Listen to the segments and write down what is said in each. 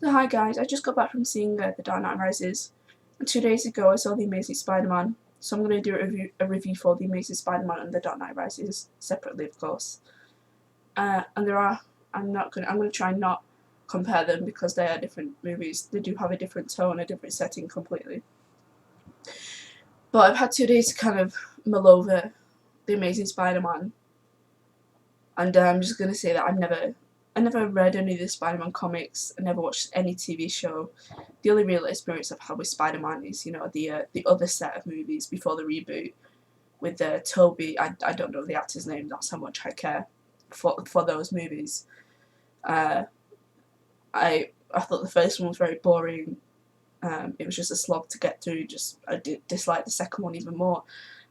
So hi guys, I just got back from seeing The Dark Knight Rises, and 2 days ago I saw The Amazing Spider-Man, so I'm going to do a review for The Amazing Spider-Man and The Dark Knight Rises, separately of course. And I'm going to try and not compare them because they are different movies. They do have a different tone, a different setting completely. But I've had 2 days to kind of mull over The Amazing Spider-Man, and I'm just going to say that I never read any of the Spider-Man comics. I never watched any TV show. The only real experience I've had with Spider-Man is, the other set of movies before the reboot with Toby. I don't know the actor's name. That's how much I care for those movies. Uh, I thought the first one was very boring. It was just a slog to get through. I did dislike the second one even more,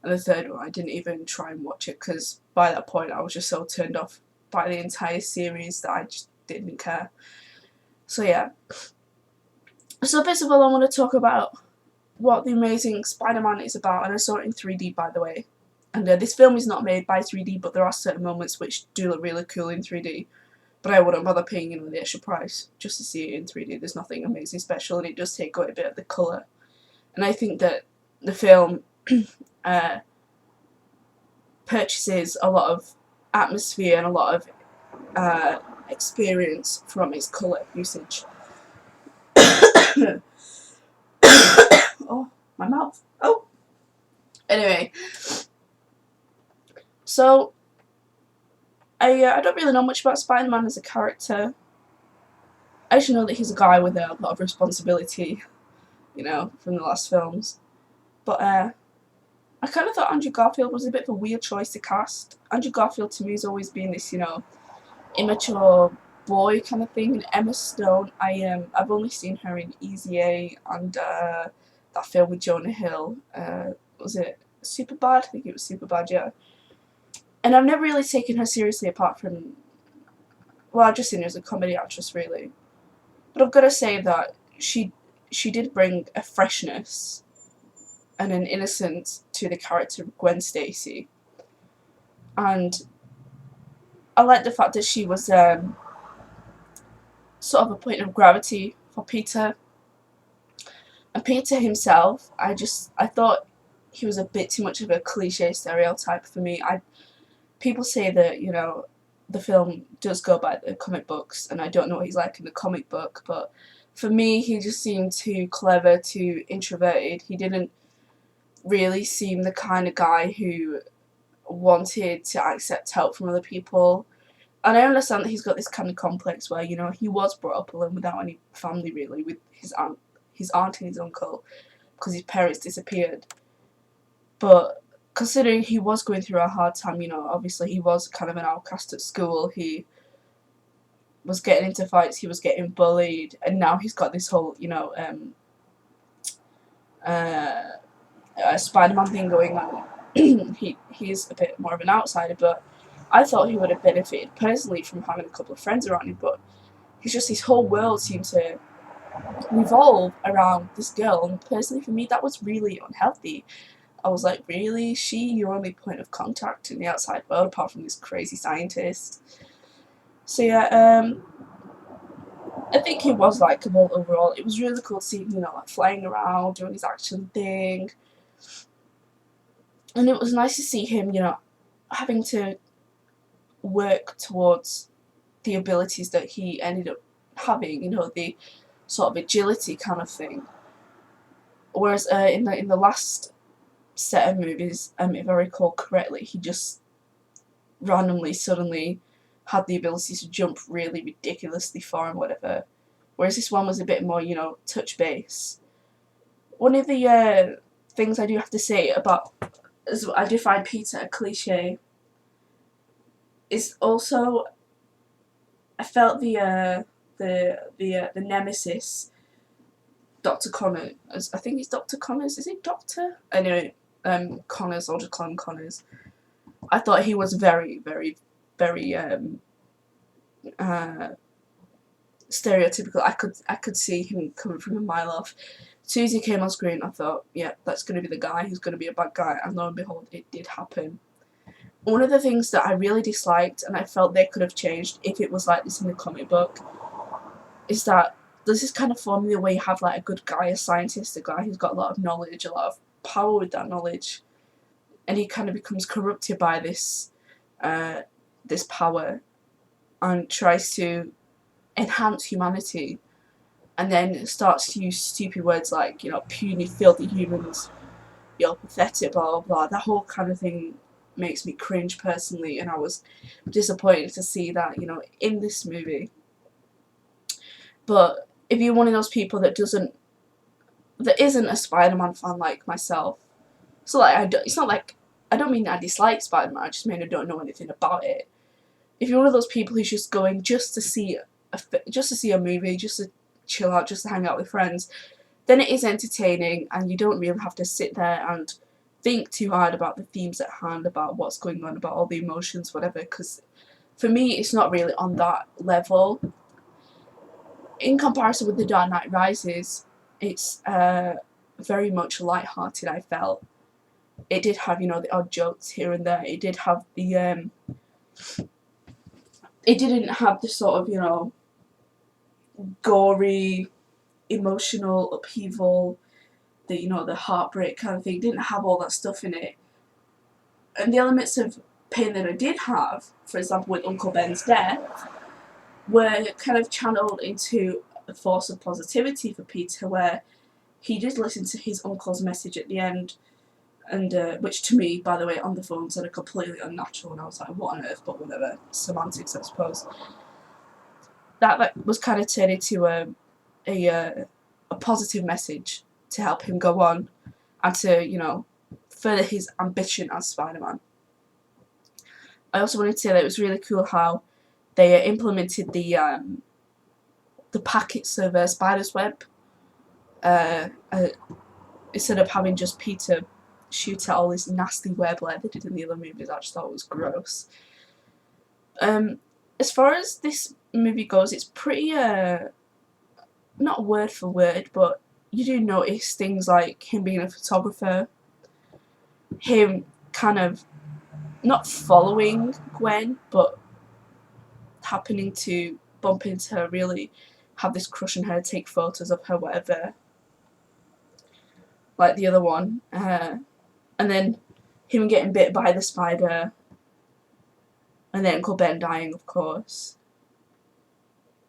and the third one I didn't even try and watch it because by that point I was just so turned off by the entire series that I just didn't care. So yeah. So first of all, I want to talk about what The Amazing Spider-Man is about, and I saw it in 3D by the way. And this film is not made by 3D, but there are certain moments which do look really cool in 3D. But I wouldn't bother paying the extra price just to see it in 3D. There's nothing amazing special, and it does take quite a bit of the colour. And I think that the film purchases a lot of atmosphere and a lot of experience from its colour usage. Oh, my mouth. Oh. Anyway, so I don't really know much about Spider-Man as a character. I just know that he's a guy with a lot of responsibility, from the last films. But I kind of thought Andrew Garfield was a bit of a weird choice to cast. Andrew Garfield to me has always been this, immature boy kind of thing. And Emma Stone, I've only seen her in Easy A and that film with Jonah Hill. Was it Superbad? I think it was Superbad, yeah. And I've never really taken her seriously apart from, well, I've just seen her as a comedy actress really. But I've got to say that she did bring a freshness and an innocence to the character of Gwen Stacy. And I like the fact that she was sort of a point of gravity for Peter. And Peter himself, I thought he was a bit too much of a cliche stereotype for me. People say that, the film does go by the comic books, and I don't know what he's like in the comic book, but for me he just seemed too clever, too introverted. He didn't really seem the kind of guy who wanted to accept help from other people. And I understand that he's got this kind of complex where, he was brought up alone without any family really, with his aunt and his uncle, because his parents disappeared. But considering he was going through a hard time, obviously he was kind of an outcast at school, he was getting into fights, he was getting bullied, and now he's got this whole, Spider-Man thing going on. He's a bit more of an outsider, but I thought he would have benefited personally from having a couple of friends around him, but his whole world seemed to revolve around this girl, and personally for me that was really unhealthy. I was like, really? She your only point of contact in the outside world apart from this crazy scientist? So yeah, I think he was likeable overall. It was really cool to see him, flying around, doing his action thing. And it was nice to see him, having to work towards the abilities that he ended up having, the sort of agility kind of thing. Whereas in the last set of movies, if I recall correctly, he just randomly, suddenly had the ability to jump really ridiculously far and whatever. Whereas this one was a bit more, touch base. One of the things I do have to say about, as I do find Peter a cliche, is also I felt the nemesis, Dr. Connors. I think he's Dr. Connors. Is it Doctor? Anyway, Connors. I'll just call him Connors. I thought he was very, very, very stereotypical. I could see him coming from a mile off. As soon as he came on screen, I thought, yeah, that's going to be the guy who's going to be a bad guy. And lo and behold, it did happen. One of the things that I really disliked, and I felt they could have changed if it was like this in the comic book, is that there's this kind of formula where you have like a good guy, a scientist, a guy who's got a lot of knowledge, a lot of power with that knowledge, and he kind of becomes corrupted by this this power and tries to enhance humanity, and then starts to use stupid words like, you know, puny, filthy humans, you're pathetic, blah blah blah. That whole kind of thing makes me cringe personally, and I was disappointed to see that, you know, in this movie. But if you're one of those people that isn't a Spider-Man fan like myself, so like it's not like I don't mean I dislike Spider-Man. I just mean I don't know anything about it. If you're one of those people who's just going just to see a movie, just to chill out, just to hang out with friends, then it is entertaining, and you don't really have to sit there and think too hard about the themes at hand, about what's going on, about all the emotions, whatever, because for me it's not really on that level. In comparison with The Dark Knight Rises, it's very much light-hearted, I felt. It did have, you know, the odd jokes here and there. It did have the it didn't have the sort of, you know, gory, emotional upheaval, the, you know, the heartbreak kind of thing. It didn't have all that stuff in it. And the elements of pain that I did have, for example with Uncle Ben's death, were kind of channeled into a force of positivity for Peter, where he did listen to his uncle's message at the end, and which to me, by the way, on the phone sounded completely unnatural, and I was like, what on earth, but whatever, semantics I suppose. That was kind of turned into a positive message to help him go on and to, you know, further his ambition as Spider-Man. I also wanted to say that it was really cool how they implemented the packets of spider's web. Instead of having just Peter shoot at all this nasty web like they did in the other movies, I just thought it was gross. As far as this movie goes, it's pretty not word for word, but you do notice things like him being a photographer, him kind of not following Gwen, but happening to bump into her, really have this crush on her, take photos of her, whatever, like the other one. And then him getting bit by the spider, and then Uncle Ben dying, of course.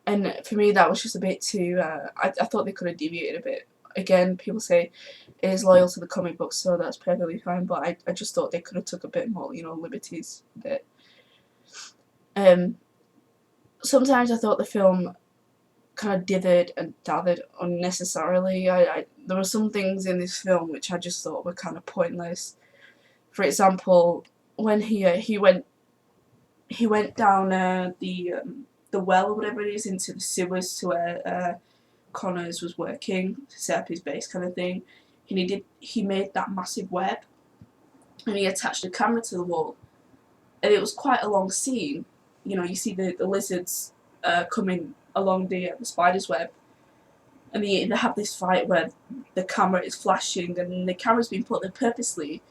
And for me, that was just a bit too. I thought they could have deviated a bit. Again, people say it is loyal to the comic book, so that's perfectly fine. But I just thought they could have took a bit more, you know, liberties with it. Sometimes I thought the film kind of dithered and dathered unnecessarily. There were some things in this film which I just thought were kind of pointless. For example, when he went down the well or whatever it is into the sewers to where Connors was working to set up his base kind of thing, and he made that massive web, and he attached a camera to the wall, and it was quite a long scene. You know, you see the lizards coming along the spider's web, and they have this fight where the camera is flashing, and the camera's been put there purposely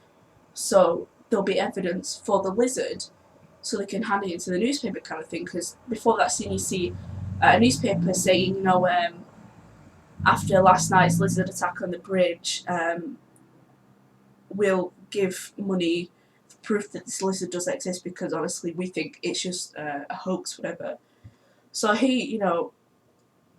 so there'll be evidence for the lizard, so they can hand it into the newspaper kind of thing. Because before that scene, you see a newspaper saying, you know, after last night's lizard attack on the bridge, we'll give money for proof that this lizard does exist, because honestly we think it's just a hoax, whatever. So he, you know,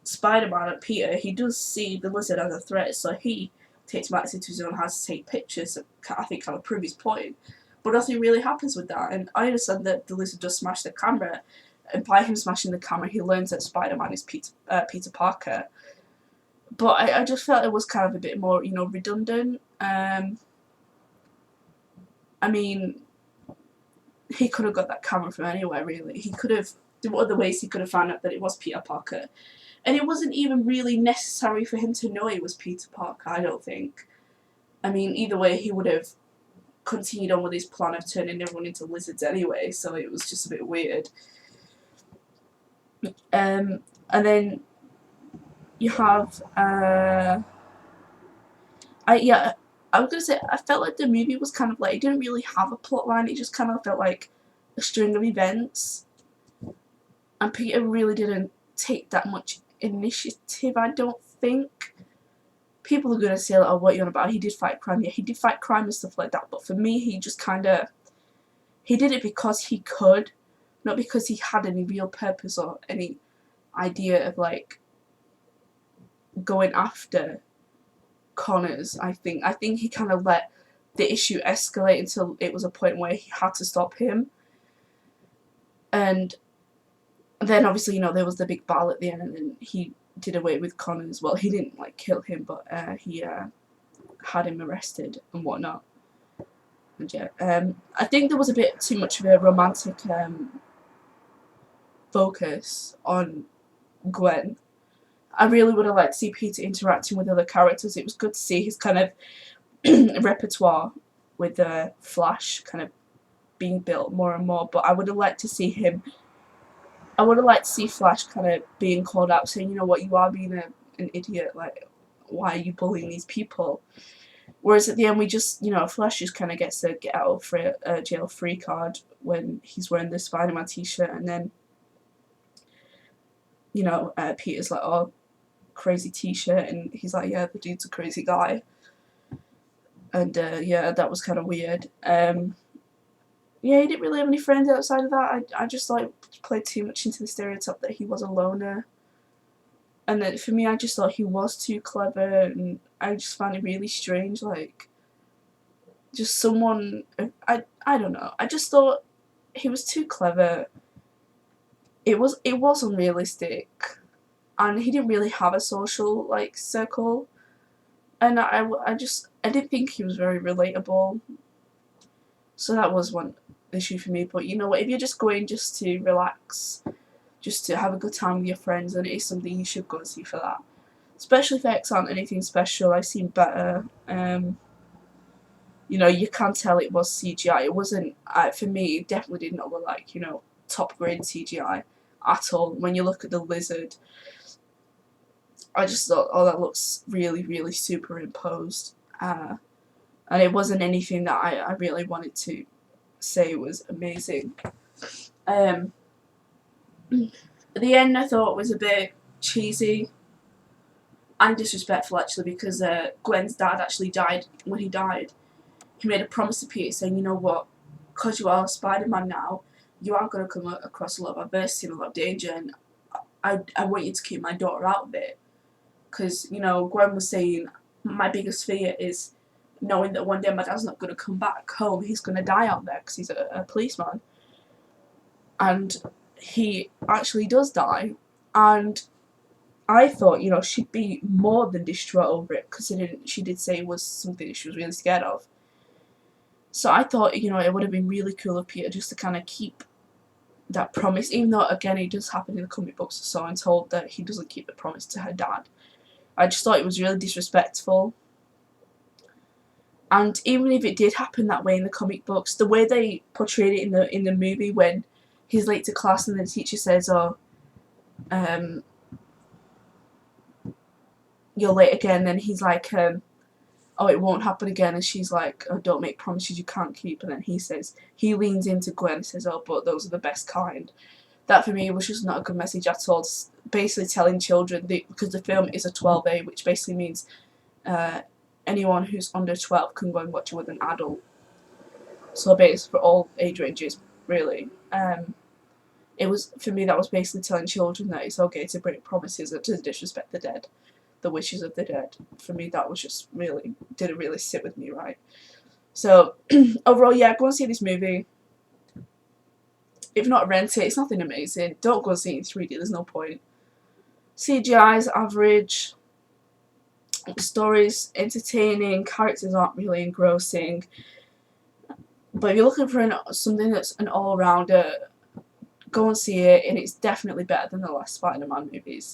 Spider-Man, Peter, he does see the lizard as a threat, so he takes matters into his own hands to take pictures, I think, kind of prove his point. But nothing really happens with that, and I understand that the lizard does smash the camera, and by him smashing the camera he learns that Spider-Man is Peter Parker. But I just felt it was kind of a bit more, you know, redundant. I mean, he could have got that camera from anywhere, really. He could have, there were other ways he could have found out that it was Peter Parker. And it wasn't even really necessary for him to know it was Peter Parker, I don't think. I mean, either way, he would have continued on with his plan of turning everyone into lizards anyway, so it was just a bit weird. And then you have, I was gonna say, I felt like the movie was kind of like, it didn't really have a plot line, it just kind of felt like a string of events. And Peter really didn't take that much initiative, I don't think. People are going to say, like, oh, what are you on about? He did fight crime. Yeah, he did fight crime and stuff like that. But for me, he just kind of, he did it because he could, not because he had any real purpose or any idea of, like, going after Connors. I think he kind of let the issue escalate until it was a point where he had to stop him. And then obviously, you know, there was the big battle at the end, and then he did away with Connors. Well, he didn't, like, kill him, but he had him arrested and whatnot. And yeah, I think there was a bit too much of a romantic focus on Gwen. I really would have liked to see Peter interacting with other characters. It was good to see his kind of repertoire with the Flash kind of being built more and more, but I would have liked to see him, I would have liked to see Flash kind of being called out, saying, you know what, you are being an idiot, like, why are you bullying these people? Whereas at the end we just, you know, Flash just kind of gets a get out of jail free card when he's wearing the Spider-Man t-shirt, and then, you know, Peter's like, oh, crazy t-shirt, and he's like, yeah, the dude's a crazy guy. And yeah, that was kind of weird. Yeah, he didn't really have any friends outside of that. I just like played too much into the stereotype that he was a loner. And that for me, I just thought he was too clever, and I just found it really strange, like, just someone, I don't know, I just thought he was too clever. It was unrealistic, and he didn't really have a social, like, circle, and I didn't think he was very relatable. So that was one issue for me. But you know what, if you're just going just to relax, just to have a good time with your friends, then it is something you should go and see for that. Special effects aren't anything special. I've seen better. You know, you can tell it was CGI. It wasn't, for me, it definitely did not look like, you know, top grade CGI at all. When you look at the lizard, I just thought, oh, that looks really, really superimposed. And it wasn't anything that I really wanted to say was amazing. At the end, I thought was a bit cheesy and disrespectful, actually, because Gwen's dad actually died. When he died, he made a promise to Peter saying, you know what, because you are Spider-Man now, you are going to come across a lot of adversity and a lot of danger, and I want you to keep my daughter out of it. Because, you know, Gwen was saying, my biggest fear is knowing that one day my dad's not going to come back home. He's going to die out there because he's a policeman. And he actually does die. And I thought, you know, she'd be more than distraught over it, considering she did say it was something that she was really scared of. So I thought, you know, it would have been really cool of Peter just to kind of keep that promise, even though, again, it does happen in the comic books, so I'm told that he doesn't keep the promise to her dad. I just thought it was really disrespectful. And even if it did happen that way in the comic books, the way they portrayed it in the movie, when he's late to class and the teacher says, oh, you're late again, then he's like, oh, it won't happen again, and she's like, oh, don't make promises you can't keep, and then he leans into Gwen and says, oh, but those are the best kind. That for me was just not a good message at all. It's basically telling children, because the film is a 12A, which basically means anyone who's under 12 can go and watch it with an adult. So basically for all age ranges, really. It was, for me, that was basically telling children that it's okay to break promises and to disrespect the dead, the wishes of the dead. For me, that was just really, didn't really sit with me right. So overall, yeah, go and see this movie. If not, rent it. It's nothing amazing. Don't go and see it in 3D. There's no point. CGI is average. The story's entertaining. Characters aren't really engrossing. But if you're looking for something that's an all-rounder, go and see it. And it's definitely better than the last Spider-Man movies.